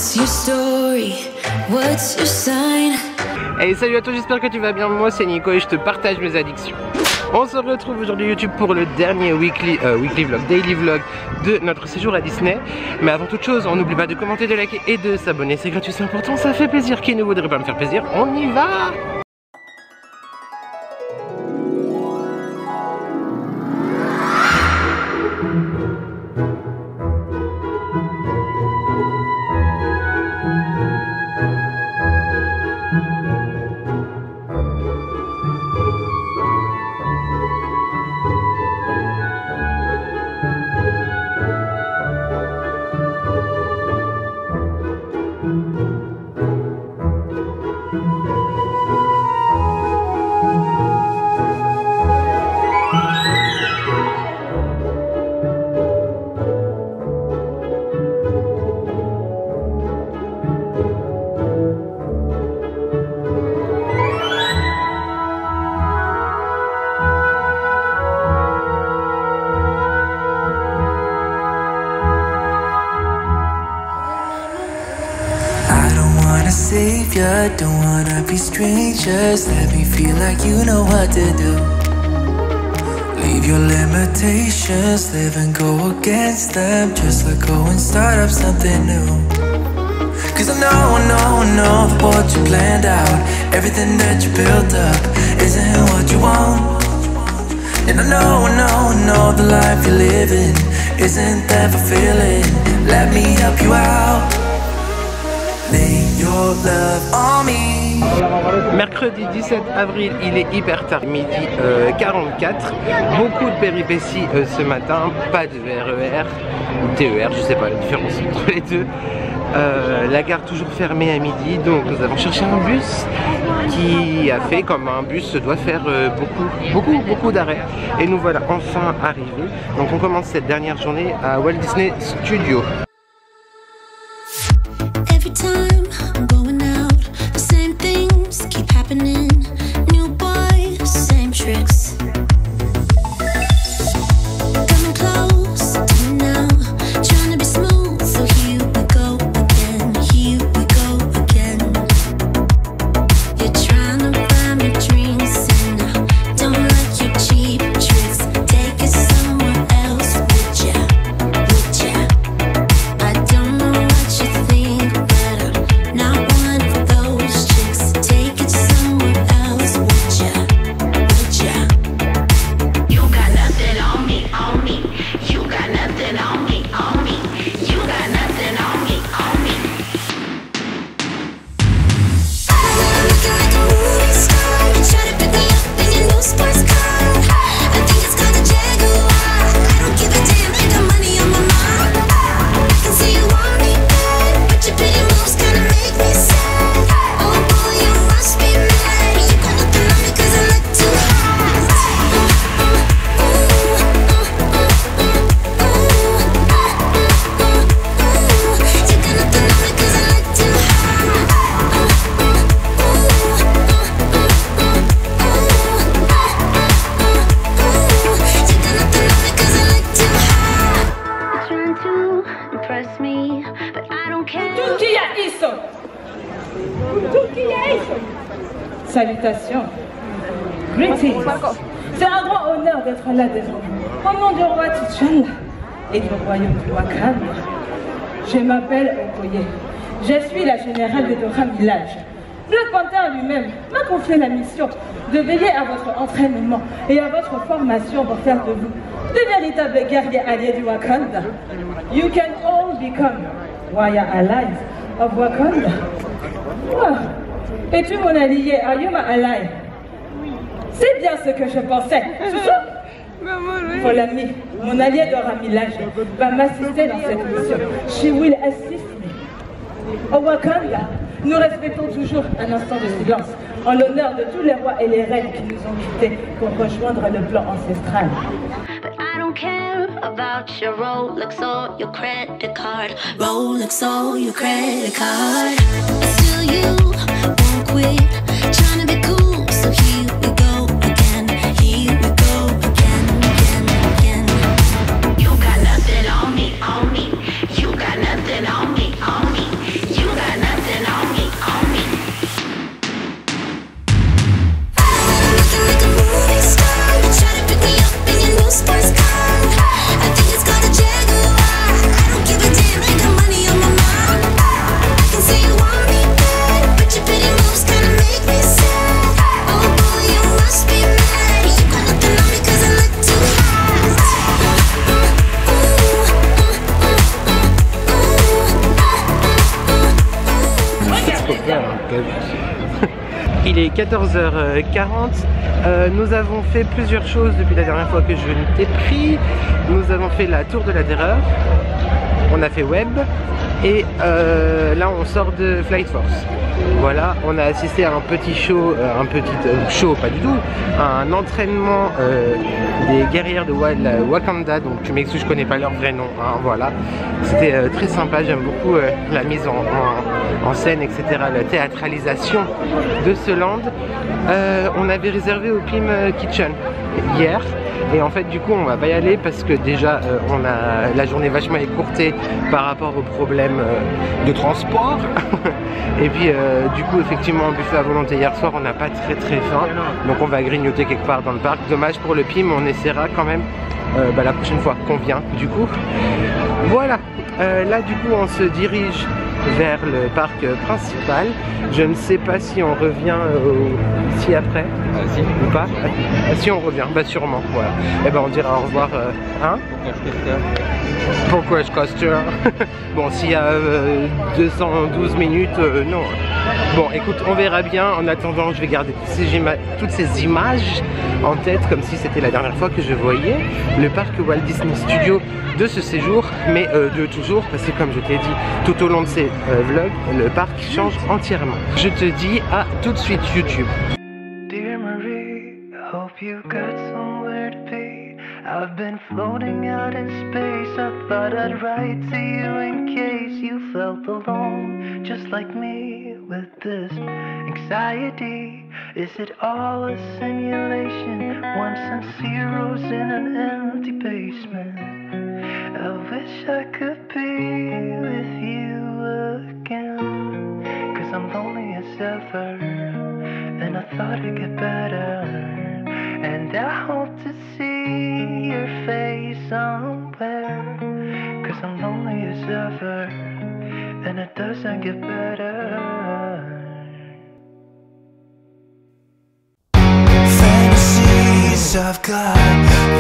What's your story? What's your sign? Hey, salut à toi, j'espère que tu vas bien. Moi c'est Nico et je te partage mes addictions. On se retrouve aujourd'hui YouTube pour le dernier weekly vlog, daily vlog de notre séjour à Disney. Mais avant toute chose, on n'oublie pas de commenter, de liker et de s'abonner. C'est gratuit, c'est important, ça fait plaisir. Qui ne voudrait pas me faire plaisir? On y va! Savior, don't wanna be strangers. Let me feel like you know what to do. Leave your limitations, live and go against them. Just let go and start up something new. Cause I know that what you planned out, everything that you built up, isn't what you want. And I know the life you're living isn't that fulfilling. Let me help you out. Lay your love on me. Mercredi 17 avril, il est hyper tard, midi 44. Beaucoup de péripéties ce matin, pas de RER, TER, je sais pas la différence entre les deux. La gare toujours fermée à midi, donc nous avons cherché un bus qui a fait comme un bus doit faire beaucoup d'arrêts. Et nous voilà enfin arrivés. Donc on commence cette dernière journée à Walt Disney Studios. Every time I'm going out, the same things keep happening. New boy, same tricks. Coming close to me now, trying to be smooth. So here we go again, here we go again. You're trying to buy me drinks, and I don't like your cheap tricks. Take it somewhere else, would ya? Would ya? I don't know what you think, but I'm not one of those chicks. Take it somewhere else, would ya? Would ya? You got nothing on me, on me. You got nothing on me, on me. You got nothing on me, on me. Looking like a movie star, you try to pick me up in your new sports car. I think it's called a Jaguar. I don't give a damn, I got money on my mind. I can see you want me bad, but your pretty moves kinda make me sad. Oh boy, you must be mad. You got nothing on me 'cause I look too hot. You got nothing on me 'cause I look too hot. Trying to impress me, but I don't care. Salutations. Greetings. C'est un grand honneur d'être là devant vous. Au nom du roi T'Challa et du royaume du Wakanda, je m'appelle Okoye. Je suis la générale de Dora Milaje. Black Panther lui-même m'a confié la mission de veiller à votre entraînement et à votre formation pour faire de vous de véritables guerriers alliés du Wakanda. You can all become warrior allies of Wakanda. Oh. Es-tu mon allié? Are you my ally? C'est bien ce que je pensais. Mon ami, mon allié Dora Milaje va m'assister dans cette mission. She will assist me. Au Wakanda, nous respectons toujours un instant de silence en l'honneur de tous les rois et les reines qui nous ont quittés pour rejoindre le plan ancestral. But I don't care about your Rolex or your credit card. Rolex or your credit card. Still you won't quit trying to be cool, so here we go again. Here we go again, again, again. You got nothing on me, on me. You got nothing on me, on me. 14h40. Nous avons fait plusieurs choses depuis la dernière fois que je ne t'ai pris. Nous avons fait la Tour de la Terreur, on a fait Web et là on sort de Flight Force. Voilà, on a assisté à un petit show, show pas du tout, un entraînement des guerrières de Wakanda, donc tu m'excuses, je connais pas leur vrai nom, hein, voilà. C'était très sympa, j'aime beaucoup la mise en scène, etc., la théâtralisation de ce land. On avait réservé au Pim Kitchen hier. Et en fait du coup on va pas y aller parce que déjà on a la journée vachement écourtée par rapport aux problèmes de transport. Et puis du coup effectivement un buffet à volonté hier soir, on n'a pas très faim, donc on va grignoter quelque part dans le parc. Dommage pour le Pim, on essaiera quand même la prochaine fois qu'on vient du coup. Voilà, là du coup on se dirige vers le parc principal. Je ne sais pas si on revient ici après, si ou pas. Si on revient, bah sûrement, voilà. Et ben on dira au revoir, hein. Pourquoi je coaster? Bon, s'il y a 212 minutes, non. Bon, écoute, on verra bien. En attendant, je vais garder toutes ces images en tête, comme si c'était la dernière fois que je voyais le parc Walt Disney Studios de ce séjour, mais de toujours, parce que comme je t'ai dit tout au long de ces vlogs, le parc change entièrement. Je te dis à tout de suite YouTube. Dear Marie, I hope you got somewhere to be. I've been floating out in space. I thought I'd write to you in case you felt alone, just like me, with this anxiety. Is it all a simulation? Ones and zeros in an empty basement. I wish I could be with you again, 'cause I'm lonely as ever, and I thought it'd get better. And I hope to see your face somewhere, 'cause I'm lonely as ever, and it doesn't get better. Fantasies, I've got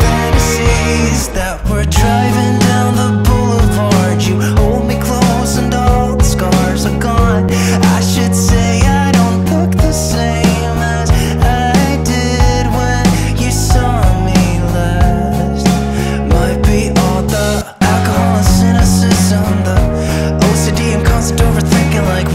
fantasies that we're driving down the boulevard. You hold me close and all the scars are gone. I should say I don't look the same as I did when you saw me last. Might be all the alcohol and cynicism, the OCD and constant overthinking, like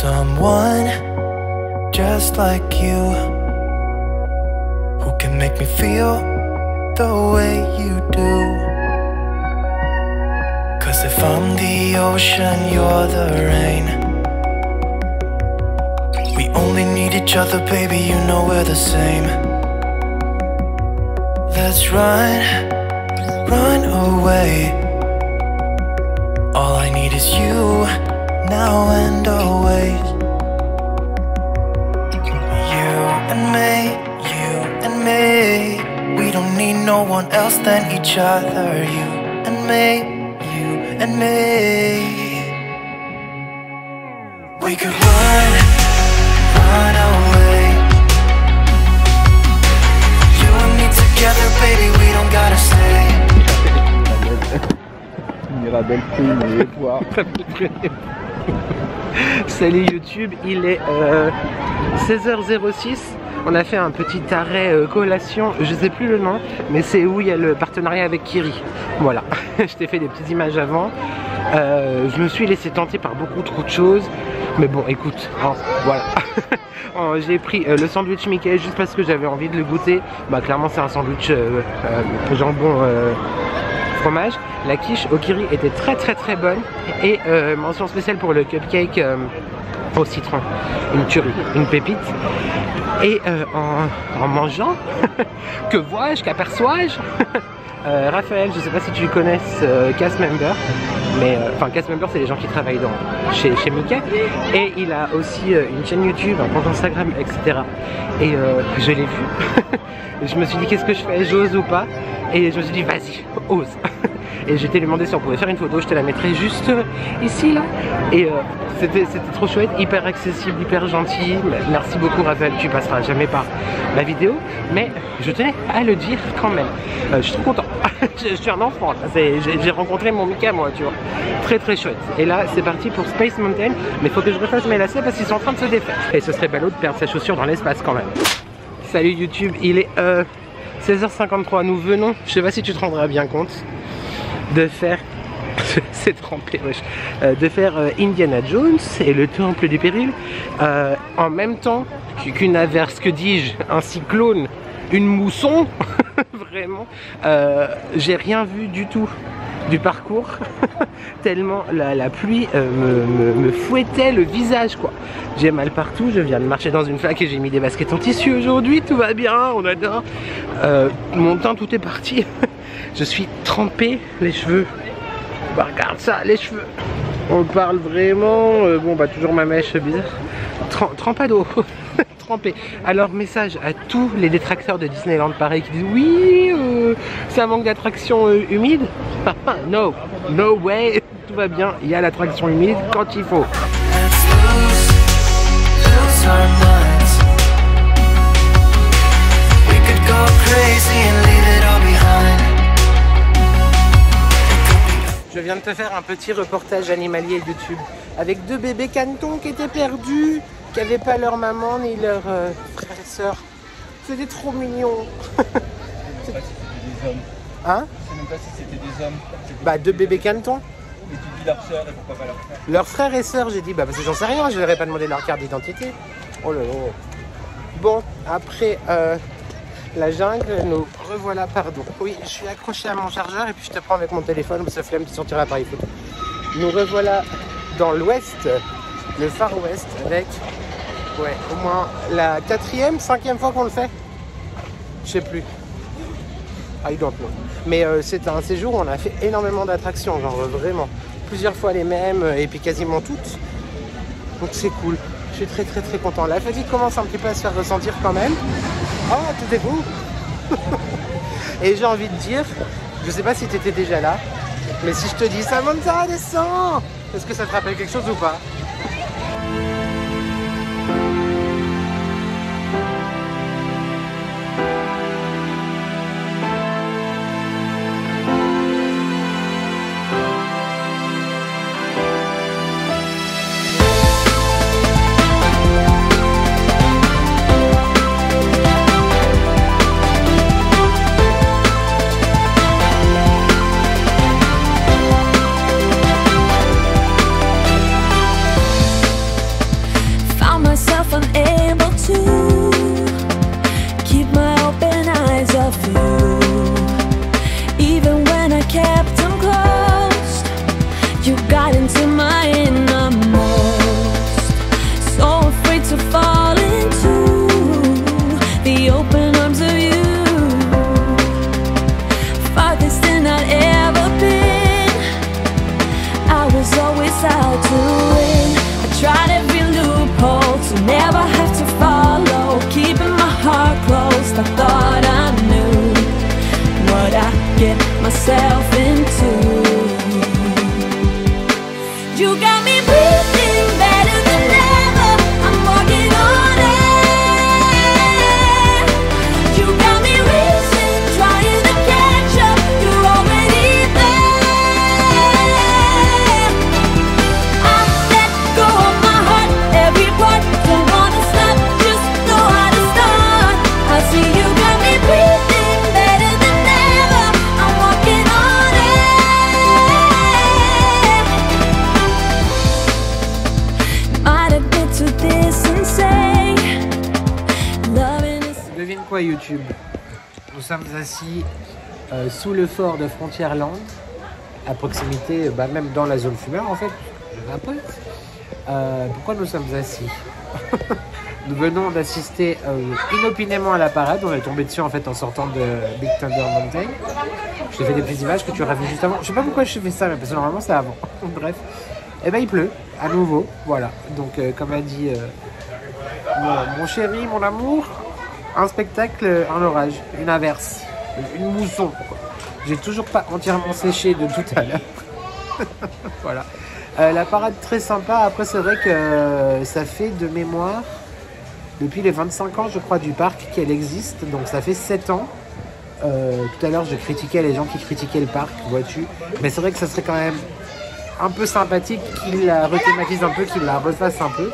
someone just like you, who can make me feel the way you do. 'Cause if I'm the ocean, you're the rain. We only need each other, baby, you know we're the same. Let's run away. All I need is you, now and always. You and me, we don't need no one else than each other. You and me, we could run away. You and me together, baby, we don't gotta stay. Mirabelle prime et toi. Salut YouTube, il est 16h06. On a fait un petit arrêt collation, je sais plus le nom, mais c'est où il y a le partenariat avec Kiri. Voilà, je t'ai fait des petites images avant. Je me suis laissé tenter par beaucoup trop de choses, mais bon, écoute, hein, voilà. J'ai pris le sandwich Mickey juste parce que j'avais envie de le goûter. Bah clairement c'est un sandwich jambon fromage. La quiche au Kiri était très bonne. Et mention spéciale pour le cupcake au citron. Une tuerie, une pépite. Et en mangeant, que vois-je, qu'aperçois-je? Raphaël, je sais pas si tu connais cast member, mais enfin cast member c'est les gens qui travaillent chez Mickey, et il a aussi une chaîne YouTube, un compte Instagram, etc. Et je l'ai vu. Je me suis dit qu'est-ce que je fais, j'ose ou pas? Et je me suis dit vas-y, ose. Et j'étais lui demandé si on pouvait faire une photo, je te la mettrai juste ici là. Et c'était trop chouette, hyper accessible, hyper gentil. Merci beaucoup Raphaël, tu passeras jamais par la vidéo, mais je tenais à le dire quand même. Je suis trop content. Je suis un enfant, j'ai rencontré mon Mickey moi, tu vois. Très chouette. Et là c'est parti pour Space Mountain, mais il faut que je refasse mes lacets parce qu'ils sont en train de se défaire. Et ce serait ballot de perdre sa chaussure dans l'espace quand même. Salut YouTube, il est 16h53, nous venons, je sais pas si tu te rendras bien compte, de faire, c'est trempé, wesh, de faire Indiana Jones et le Temple du Péril en même temps qu'une averse, que dis-je, un cyclone, une mousson, vraiment, j'ai rien vu du tout du parcours, tellement la pluie me fouettait le visage quoi. J'ai mal partout, je viens de marcher dans une flaque et j'ai mis des baskets en tissu aujourd'hui, tout va bien, on adore. Mon teint tout est parti. Je suis trempé, les cheveux. Bah regarde ça, les cheveux. On parle vraiment, bon bah toujours ma mèche bizarre. Trempado. Trempé. Alors message à tous les détracteurs de Disneyland pareil qui disent oui, ça manque d'attraction humide. No way, tout va bien, il y a l'attraction humide quand il faut. Je viens de te faire un petit reportage animalier YouTube avec deux bébés canetons qui étaient perdus, qui n'avaient pas leur maman ni leur frère et soeur. C'était trop mignon. Je sais pas si c'était des hommes. Hein? Je sais même pas si c'était des hommes. Bah deux bébés canetons. Mais tu dis leur soeur et pourquoi pas leur frère? Leur frère et soeur, j'ai dit bah parce que j'en sais rien, je leur ai pas demandé leur carte d'identité. Oh là là. Bon, après la jungle, nous revoilà, pardon. Oui, je suis accroché à mon chargeur et puis je te prends avec mon téléphone, parce que flemme de sortir l'appareil photo. Nous revoilà dans l'ouest, le Far West, avec ouais, au moins la 4e, 5e fois qu'on le fait. Je sais plus. I don't know. Mais c'est un séjour où on a fait énormément d'attractions, genre vraiment. Plusieurs fois les mêmes et puis quasiment toutes. Donc c'est cool. Je suis très content. La fatigue commence un petit peu à se faire ressentir quand même. Oh, tout est beau. Et j'ai envie de dire, je sais pas si tu étais déjà là, mais si je te dis Samantha, descends, est-ce que ça te rappelle quelque chose ou pas? breathing better than ever. I'm walking on air. You got me racing, trying to catch up. You're already there. I let go of my heart, every part. Don't wanna stop, just know how to start. I see you got me breathing better than ever. I'm walking on air. Might admit to this and say, loving is. Devine quoi YouTube? Nous sommes assis sous le fort de Frontierland, à proximité, même dans la zone fumeur en fait, je vapote. Pourquoi nous sommes assis? Nous venons d'assister inopinément à la parade, on est tombé dessus en fait en sortant de Big Thunder Mountain. Je t'ai fait des petites images que tu auras vues juste avant. Je sais pas pourquoi je fais ça, mais parce que normalement c'est avant. Bref, et ben il pleut à nouveau, voilà. Donc comme a dit mon chéri, mon amour, un spectacle, un orage, une averse, une mousson. J'ai toujours pas entièrement séché de tout à l'heure. Voilà. La parade très sympa. Après c'est vrai que ça fait de mémoire depuis les 25 ans je crois du parc qu'elle existe. Donc ça fait 7 ans. Tout à l'heure je critiquais les gens qui critiquaient le parc, vois-tu. Mais c'est vrai que ça serait quand même un peu sympathique qu'ils la rethématisent un peu, qu'ils la refassent un peu.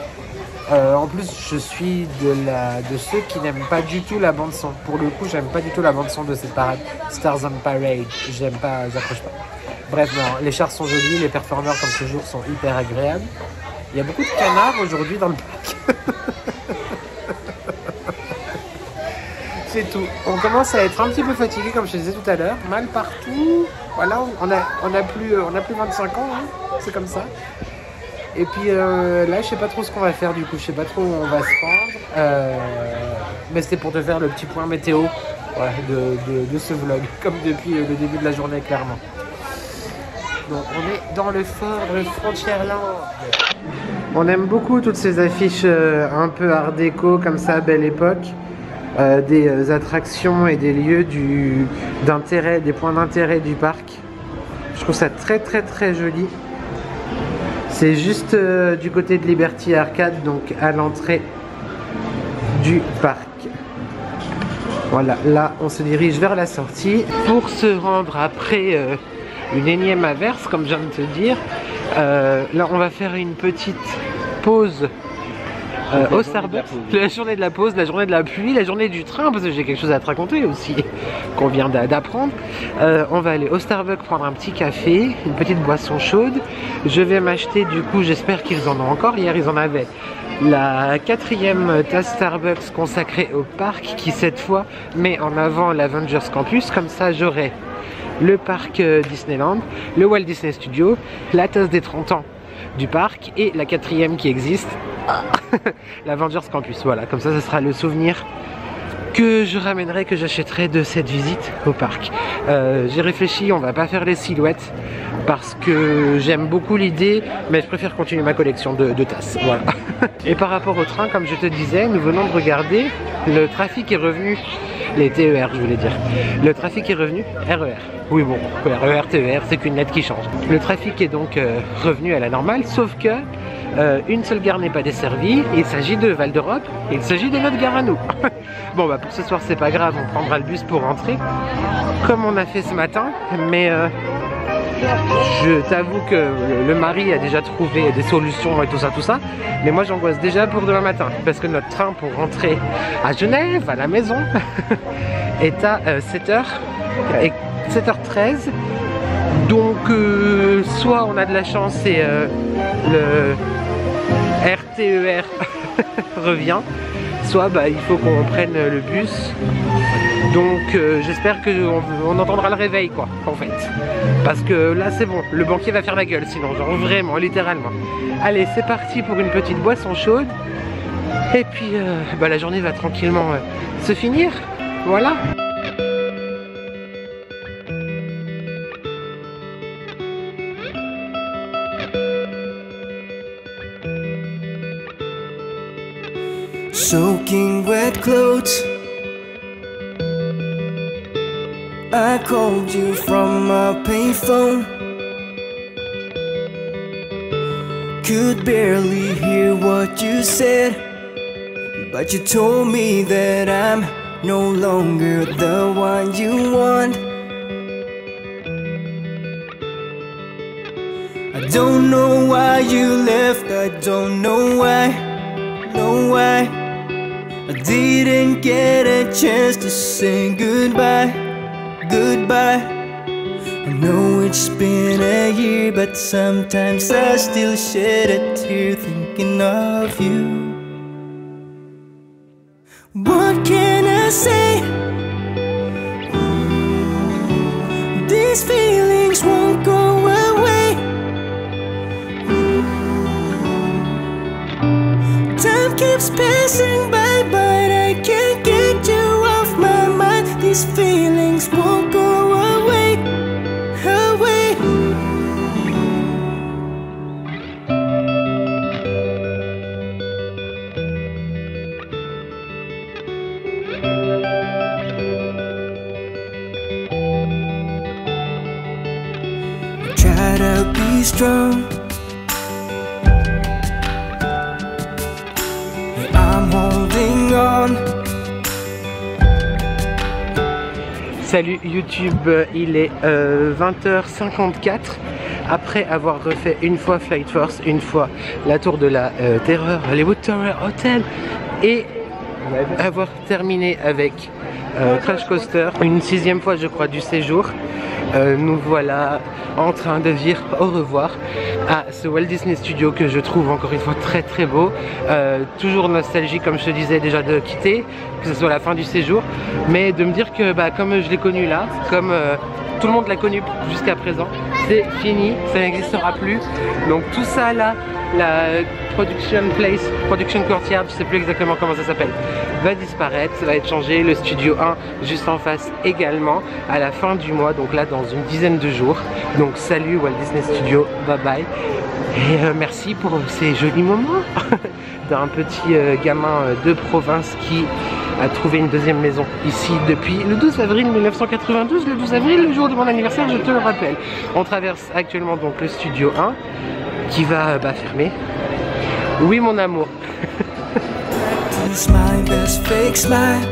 En plus, je suis de ceux qui n'aiment pas du tout la bande son. Pour le coup, j'aime pas du tout la bande son de cette parade. Stars on Parade, j'aime pas, j'accroche pas. Bref, non, les chars sont jolis, les performeurs comme toujours sont hyper agréables. Il y a beaucoup de canards aujourd'hui dans le parc. C'est tout. On commence à être un petit peu fatigué, comme je te disais tout à l'heure. Mal partout. Voilà, on a plus 25 ans, hein. C'est comme ça. Et puis là, je sais pas trop ce qu'on va faire du coup, je sais pas trop où on va se rendre. Mais c'était pour te faire le petit point météo, voilà, de ce vlog, comme depuis le début de la journée, clairement. Donc on est dans le fort de Frontierland. On aime beaucoup toutes ces affiches un peu art déco, comme ça, belle époque. Des attractions et des lieux d'intérêt, des points d'intérêt du parc. Je trouve ça très très très joli. C'est juste du côté de Liberty Arcade, donc à l'entrée du parc. Voilà, là on se dirige vers la sortie pour se rendre après une énième averse, comme je viens de te dire. Là on va faire une petite pause au Starbucks. La journée de la pause, la journée de la pluie, la journée du train, parce que j'ai quelque chose à te raconter aussi, qu'on vient d'apprendre. On va aller au Starbucks prendre un petit café, une petite boisson chaude. Je vais m'acheter, du coup, j'espère qu'ils en ont encore. Hier, ils en avaient la 4e tasse Starbucks consacrée au parc, qui cette fois met en avant l'Avengers Campus. Comme ça, j'aurai le parc Disneyland, le Walt Disney Studio, la tasse des 30 ans du parc et la 4e qui existe, l'Avengers Campus. Voilà, comme ça, ce sera le souvenir que je ramènerai, que j'achèterai de cette visite au parc. J'ai réfléchi, on va pas faire les silhouettes parce que j'aime beaucoup l'idée, mais je préfère continuer ma collection de tasses. Voilà. Et par rapport au train, comme je te disais, nous venons de regarder, le trafic est revenu, les TER je voulais dire, le trafic est revenu, RER. Oui bon, RER, TER, c'est qu'une lettre qui change. Le trafic est donc revenu à la normale, sauf que une seule gare n'est pas desservie. Il s'agit de Val d'Europe et il s'agit de notre gare à nous. Bon bah pour ce soir c'est pas grave, on prendra le bus pour rentrer comme on a fait ce matin. Mais je t'avoue que le mari a déjà trouvé des solutions et tout ça. Mais moi j'angoisse déjà pour demain matin parce que notre train pour rentrer à Genève, à la maison, est à 7h et 7h13. Donc soit on a de la chance et le RTER revient, soit bah, il faut qu'on prenne le bus. Donc j'espère qu'on entendra le réveil quoi, en fait. Parce que là c'est bon, le banquier va faire la gueule sinon, genre vraiment, littéralement. Allez, c'est parti pour une petite boisson chaude. Et puis bah, la journée va tranquillement se finir. Voilà. Soaking wet clothes. I called you from my payphone. could barely hear what you said, but you told me that I'm no longer the one you want. I don't know why you left, I don't know why, I didn't get a chance to say goodbye. I know it's been a year, but sometimes I still shed a tear thinking of you. What can I say? These feelings won't go away. Time keeps passing by, but I can't get you off my mind. These feelings won't go away. Try to be strong. Yeah, I'm holding on. Salut YouTube, il est 20h54. Après avoir refait une fois Flight Force, une fois la tour de la Terreur, Hollywood Tower Hotel, et avoir terminé avec Crash Coaster, une 6e fois je crois du séjour, nous voilà en train de dire au revoir à ce Walt Disney Studio que je trouve encore une fois très très beau. Toujours nostalgique, comme je te disais, déjà de quitter, que ce soit la fin du séjour, mais de me dire que comme je l'ai connu là, comme tout le monde l'a connu jusqu'à présent, c'est fini, ça n'existera plus. Donc tout ça là, la production place, production courtyard, je sais plus exactement comment ça s'appelle, va disparaître, ça va être changé. Le studio 1 juste en face également à la fin du mois, donc là dans une dizaine de jours. Donc salut Walt Disney Studio, bye bye, et merci pour ces jolis moments d'un petit gamin de province qui a trouvé une deuxième maison ici depuis le 12 avril 1992, le 12 avril, le jour de mon anniversaire, je te le rappelle. On traverse actuellement donc le studio 1 qui va fermer. Oui mon amour. Practice my best fake smile,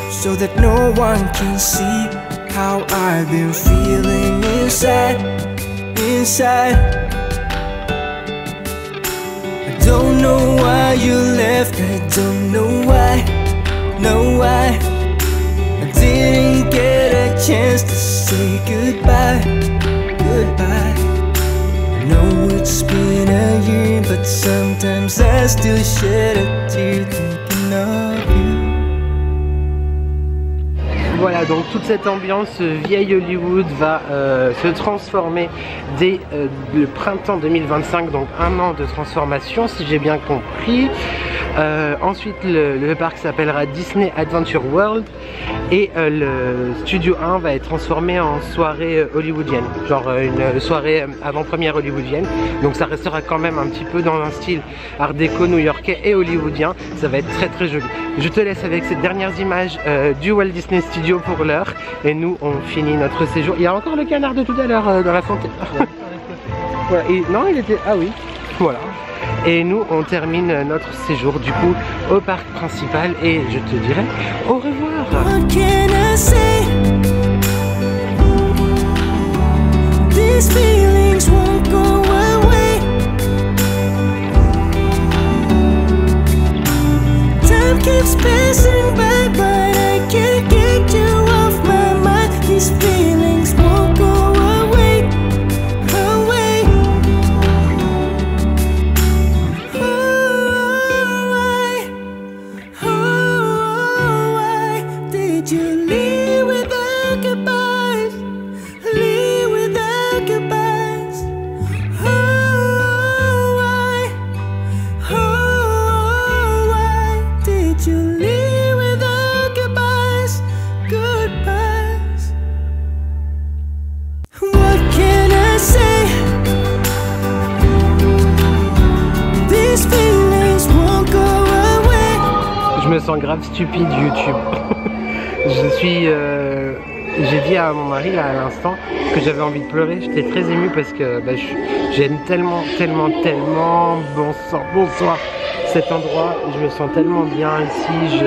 so that no one can see how I've been feeling inside. I don't know why you left, I don't know why, I didn't get a chance to say goodbye. I know it's been a year, but sometimes I still shed a tear thinking of you. Voilà, donc toute cette ambiance vieille Hollywood va se transformer dès le printemps 2025, donc un an de transformation si j'ai bien compris. Ensuite le parc s'appellera Disney Adventure World et le studio 1 va être transformé en soirée hollywoodienne, genre une soirée avant-première hollywoodienne. Donc ça restera quand même un petit peu dans un style art déco new-yorkais et hollywoodien. Ça va être très très joli. Je te laisse avec ces dernières images du Walt Disney Studio pour l'heure, et nous on finit notre séjour. Il y a encore le canard de tout à l'heure dans la fontaine. Voilà. Non, il était... Ah oui, voilà. Et nous on termine notre séjour du coup au parc principal, et je te dirai au revoir. What can I say? These feelings won't go away. Time keeps passing by, but I can't get you off my mind. These feelings won't go away. Why did you leave without goodbyes? Leave without goodbyes. Why did you leave without goodbyes? Goodbyes. What can I say? These feelings won't go away. Je me sens grave stupide YouTube. Je suis j'ai dit à mon mari là à l'instant que j'avais envie de pleurer. J'étais très émue parce que bah, j'aime tellement bonsoir cet endroit. Je me sens tellement bien ici.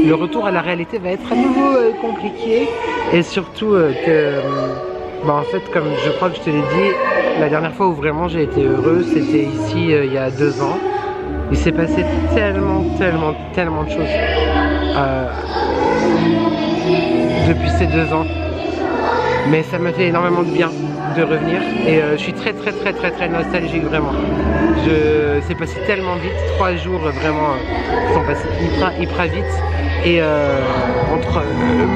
Le retour à la réalité va être à nouveau compliqué et surtout que bah, en fait comme je crois que je te l'ai dit, la dernière fois où vraiment j'ai été heureux c'était ici il y a 2 ans. Il s'est passé tellement de choses depuis ces 2 ans, mais ça me fait énormément de bien de revenir et je suis très nostalgique vraiment. C'est passé tellement vite, 3 jours vraiment sont passés hyper vite et entre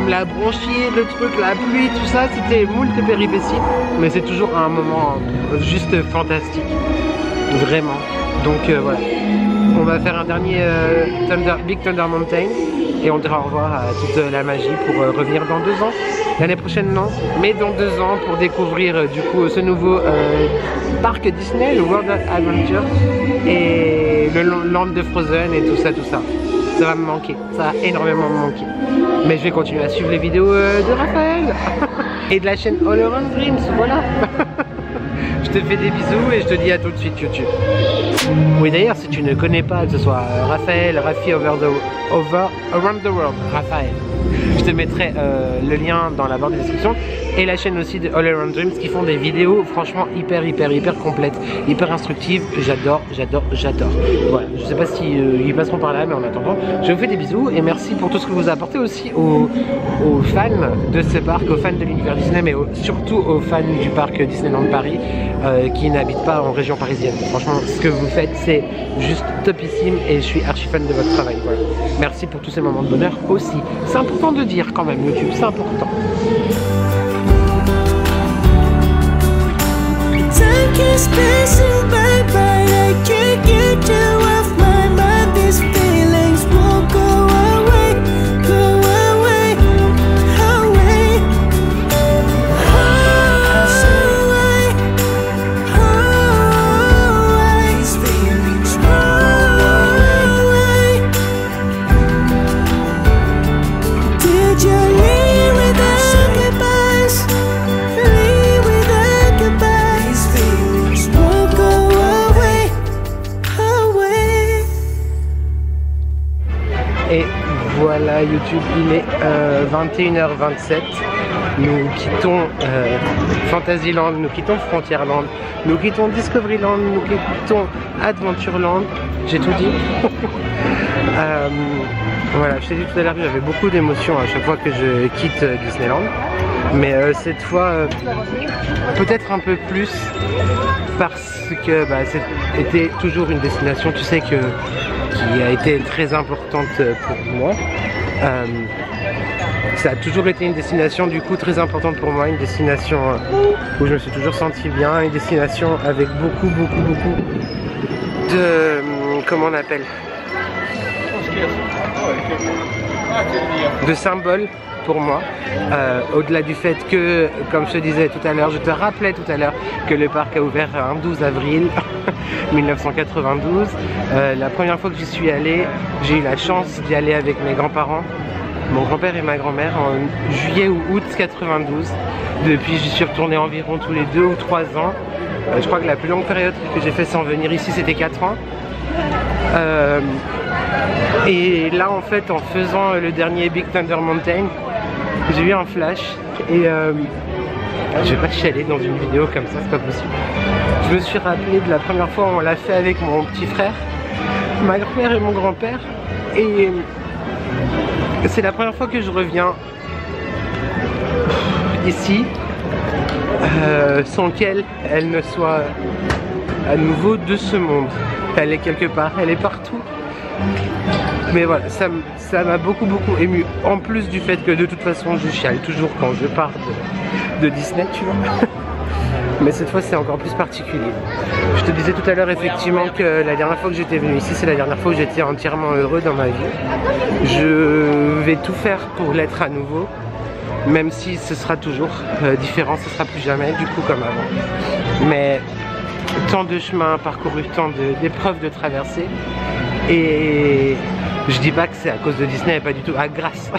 la bronchite, le truc, la pluie, tout ça, c'était moult péripéties, mais c'est toujours un moment juste fantastique, vraiment. Donc voilà, on va faire un dernier Big Thunder Mountain et on dira au revoir à toute la magie pour revenir dans 2 ans. L'année prochaine non, mais dans 2 ans pour découvrir du coup ce nouveau parc Disney, le World Adventure et le Land de Frozen et tout ça. Ça va me manquer, ça va énormément me manquer. Mais je vais continuer à suivre les vidéos de Raphaël et de la chaîne All Around Dreams, voilà. Je te fais des bisous et je te dis à tout de suite YouTube. Oui d'ailleurs si tu ne connais pas, que ce soit Raphaël, Rafi Around the World, Raphaël, je te mettrai le lien dans la barre de description et la chaîne aussi de All Around Dreams qui font des vidéos franchement hyper complètes, hyper instructives. J'adore. Voilà, je sais pas si ils passeront par là, mais en attendant, je vous fais des bisous et merci pour tout ce que vous apportez aussi aux fans de ce parc, aux fans de l'univers Disney, mais surtout aux fans du parc Disneyland Paris qui n'habitent pas en région parisienne. Franchement, ce que vous faites, c'est juste topissime et je suis archi fan de votre travail. Voilà. Merci pour tous ces moments de bonheur aussi. C'est important de dire quand même, YouTube, c'est important. Time keeps passing by, I can't get you off my mind. These feelings won't go away, away. These feelings won't go away. Did you leave without goodbyes? Leave without goodbyes. These feelings won't go away, away. Et voilà YouTube, il est 21h27. Nous quittons Fantasyland, nous quittons Frontierland, nous quittons Discoveryland, nous quittons Adventureland. J'ai tout dit. Voilà, je t'ai dit tout à l'heure que j'avais beaucoup d'émotions à chaque fois que je quitte Disneyland. Mais cette fois, peut-être un peu plus parce que bah, c'était toujours une destination, tu sais, qui a été très importante pour moi. Ça a toujours été une destination du coup très importante pour moi, une destination où je me suis toujours senti bien, une destination avec beaucoup de... comment on appelle, de symboles pour moi, au-delà du fait que, comme je te disais tout à l'heure, je te rappelais tout à l'heure que le parc a ouvert un 12 avril 1992. La première fois que j'y suis allé, j'ai eu la chance d'y aller avec mes grands-parents, mon grand-père et ma grand-mère, en juillet ou août 92. Depuis, j'y suis retourné environ tous les 2 ou 3 ans. Je crois que la plus longue période que j'ai fait sans venir ici, c'était 4 ans. Et là, en fait, en faisant le dernier Big Thunder Mountain, j'ai eu un flash et je vais pas chialer dans une vidéo comme ça, c'est pas possible. Je me suis rappelé de la première fois où on l'a fait avec mon petit frère, ma grand-mère et mon grand-père, et c'est la première fois que je reviens ici sans qu'elle ne soit à nouveau de ce monde. Elle est quelque part, elle est partout. Mais voilà, ça m'a beaucoup ému. En plus du fait que de toute façon je chiale toujours quand je pars de Disney, tu vois. Mais cette fois c'est encore plus particulier. Je te disais tout à l'heure effectivement que la dernière fois que j'étais venu ici, c'est la dernière fois où j'étais entièrement heureux dans ma vie. Je vais tout faire pour l'être à nouveau. Même si ce sera toujours différent, ce sera plus jamais du coup comme avant. Mais tant de chemins parcourus, tant d'épreuves de traversées. Et je dis pas que c'est à cause de Disney et pas du tout, grâce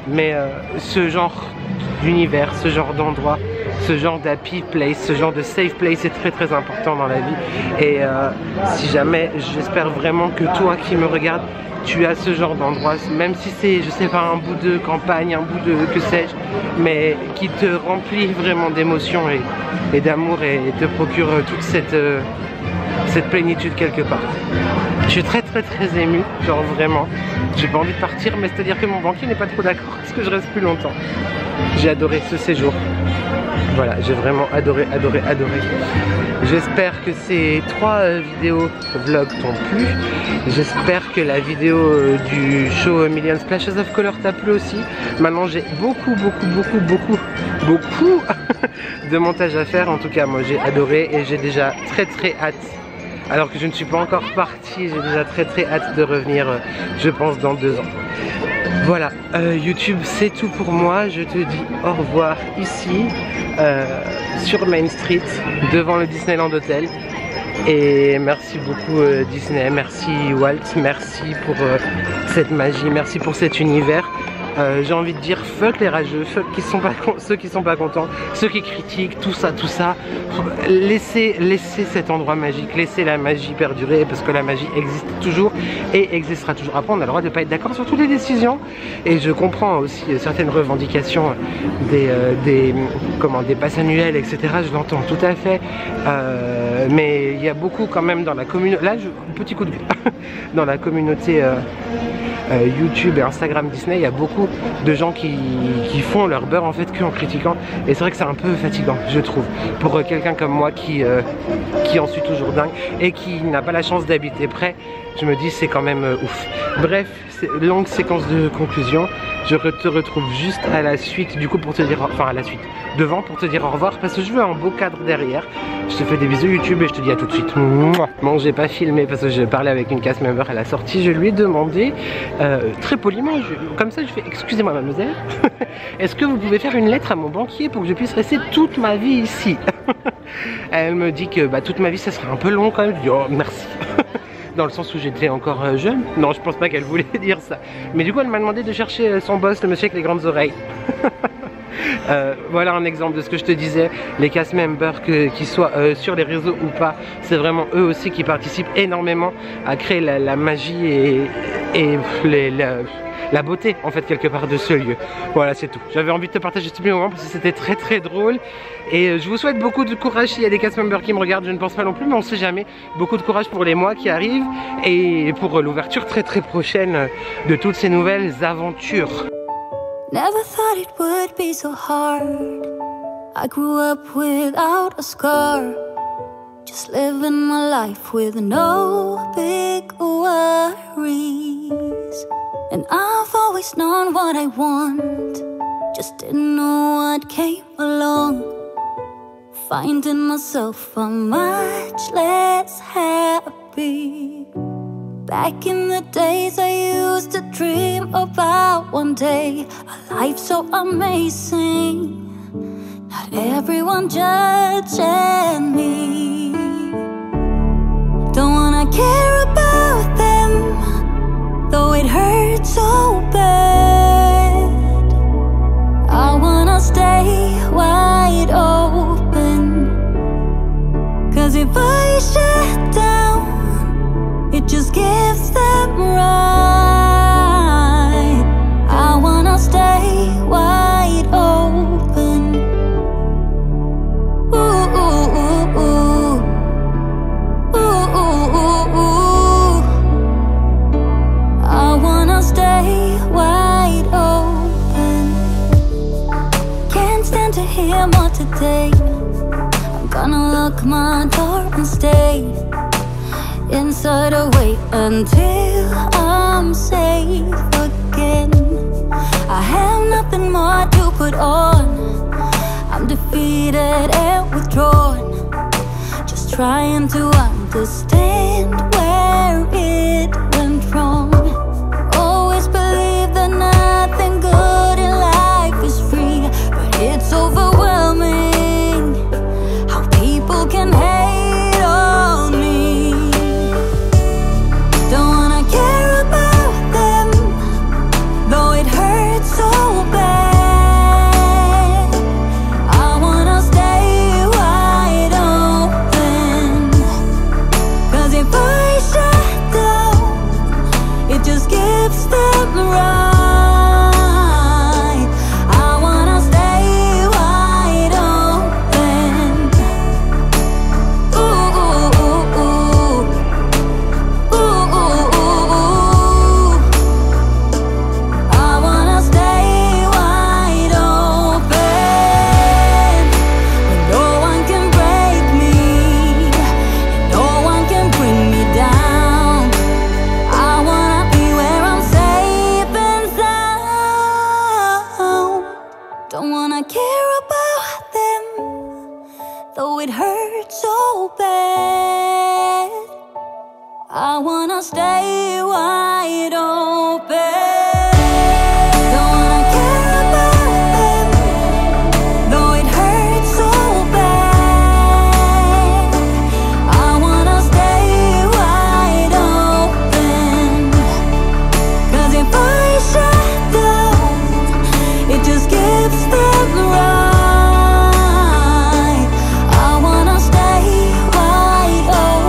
mais ce genre d'univers, ce genre d'endroit, ce genre d'happy place, ce genre de safe place est très très important dans la vie. Et si jamais, j'espère vraiment que toi qui me regardes, tu as ce genre d'endroit, même si c'est, je sais pas, un bout de campagne, un bout de que sais-je, mais qui te remplit vraiment d'émotions et d'amour et te procure toute cette plénitude quelque part. Je suis très ému, genre vraiment, j'ai pas envie de partir, mais c'est à dire que mon banquier n'est pas trop d'accord parce que je reste plus longtemps. J'ai adoré ce séjour, voilà, j'ai vraiment adoré. J'espère que ces 3 vidéos vlog t'ont plu. J'espère que la vidéo du show Million Splashes of Color t'a plu aussi. Maintenant j'ai beaucoup de montage à faire. En tout cas moi j'ai adoré et j'ai déjà très hâte. Alors que je ne suis pas encore partie, j'ai déjà très hâte de revenir, je pense dans 2 ans. Voilà, YouTube c'est tout pour moi. Je te dis au revoir ici, sur Main Street, devant le Disneyland Hotel. Et merci beaucoup Disney, merci Walt, merci pour cette magie, merci pour cet univers. J'ai envie de dire fuck les rageux, fuck ceux qui sont pas contents, ceux qui critiquent, tout ça. Laissez cet endroit magique, laissez la magie perdurer parce que la magie existe toujours et existera toujours. Après on a le droit de pas être d'accord sur toutes les décisions et je comprends aussi certaines revendications des passes annuelles, etc. Je l'entends tout à fait, mais il y a beaucoup quand même dans la communauté, là petit coup de gueule, dans la communauté YouTube et Instagram Disney, il y a beaucoup de gens qui font leur beurre en fait qu'en critiquant et c'est vrai que c'est un peu fatigant je trouve pour quelqu'un comme moi qui en suis toujours dingue et qui n'a pas la chance d'habiter près. Je me dis c'est quand même ouf. Bref, longue séquence de conclusion. Je te retrouve juste à la suite du coup pour te dire, enfin à la suite, devant pour te dire au revoir parce que je veux un beau cadre derrière. Je te fais des bisous YouTube et je te dis à tout de suite. Bon, j'ai pas filmé parce que je parlais avec une cast member à la sortie. Je lui ai demandé très poliment, comme ça je fais excusez-moi mademoiselle, est-ce que vous pouvez faire une lettre à mon banquier pour que je puisse rester toute ma vie ici? Elle me dit que toute ma vie ça serait un peu long quand même. Je dis oh merci. Dans le sens où j'étais encore jeune. Non, je pense pas qu'elle voulait dire ça. Mais du coup, elle m'a demandé de chercher son boss, le monsieur avec les grandes oreilles. Voilà un exemple de ce que je te disais. Les cast members, qu'ils soient sur les réseaux ou pas, c'est vraiment eux aussi qui participent énormément à créer la magie et la beauté en fait quelque part de ce lieu. Voilà, c'est tout. J'avais envie de te partager ce petit moment parce que c'était très drôle et je vous souhaite beaucoup de courage s'il y a des cast members qui me regardent, je ne pense pas non plus mais on sait jamais. Beaucoup de courage pour les mois qui arrivent et pour l'ouverture très prochaine de toutes ces nouvelles aventures. Never thought it would be so hard. I grew up without a scar, just living my life with no big worries. And I've always known what I want, just didn't know what came along. Finding myself a much less happy. Back in the days I used to dream about one day a life so amazing, not everyone judging me. Don't wanna care about them, though it hurts so bad. I wanna stay wide open, 'cause if I shut down, it just gives them right. I wanna stay wide open. Ooh, ooh, ooh, ooh. Ooh, ooh, ooh, ooh. I wanna stay wide open. Can't stand to hear more today. I'm gonna lock my door and stay inside or wait until I'm safe again. I have nothing more to put on. I'm defeated and withdrawn, just trying to understand where it went wrong. Always believe that nothing good in life is free, but it's overwhelming how people can hate on me. Don't wanna care about them, though it hurts so I wanna stay wide open. Don't wanna care about them, though it hurts so bad. I wanna stay wide open, 'cause if I shut down, it just gives them right. I wanna stay wide open.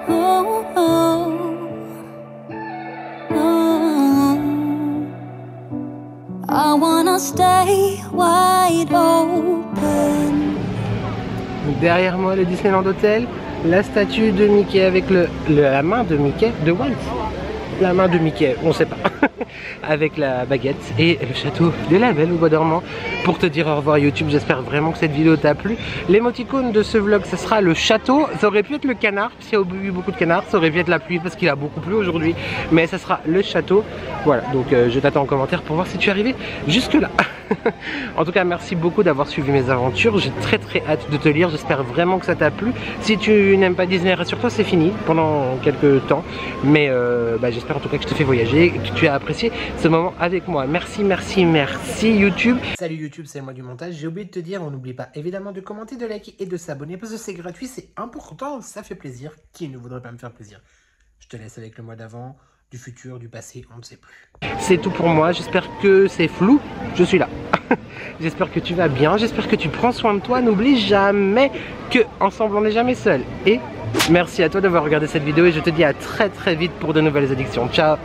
Oh, oh, oh. I wanna stay wide open. Derrière moi, le Disneyland Hotel, la statue de Mickey avec la main de Mickey, de Walt. La main de Mickey, on sait pas. Avec la baguette et le château de la Belle au Bois dormant. Pour te dire au revoir YouTube, j'espère vraiment que cette vidéo t'a plu. L'émoticône de ce vlog, ce sera le château. Ça aurait pu être le canard, puisqu'il y a eu beaucoup de canards. Ça aurait pu être la pluie, parce qu'il a beaucoup plu aujourd'hui. Mais ça sera le château. Voilà, donc je t'attends en commentaire pour voir si tu es arrivé jusque là. En tout cas, merci beaucoup d'avoir suivi mes aventures. J'ai très hâte de te lire. J'espère vraiment que ça t'a plu. Si tu n'aimes pas Disney, rassure-toi, c'est fini pendant quelques temps. Mais j'espère en tout cas que je te fais voyager, que tu as apprécié ce moment avec moi. Merci YouTube. Salut YouTube, c'est moi du montage. J'ai oublié de te dire, on n'oublie pas évidemment de commenter, de liker et de s'abonner parce que c'est gratuit, c'est important, ça fait plaisir. Qui ne voudrait pas me faire plaisir? Je te laisse avec le mois d'avant, du futur, du passé, on ne sait plus. C'est tout pour moi, j'espère que c'est flou, je suis là. J'espère que tu vas bien, j'espère que tu prends soin de toi. N'oublie jamais que ensemble on n'est jamais seul. Et merci à toi d'avoir regardé cette vidéo et je te dis à très vite pour de nouvelles addictions. Ciao.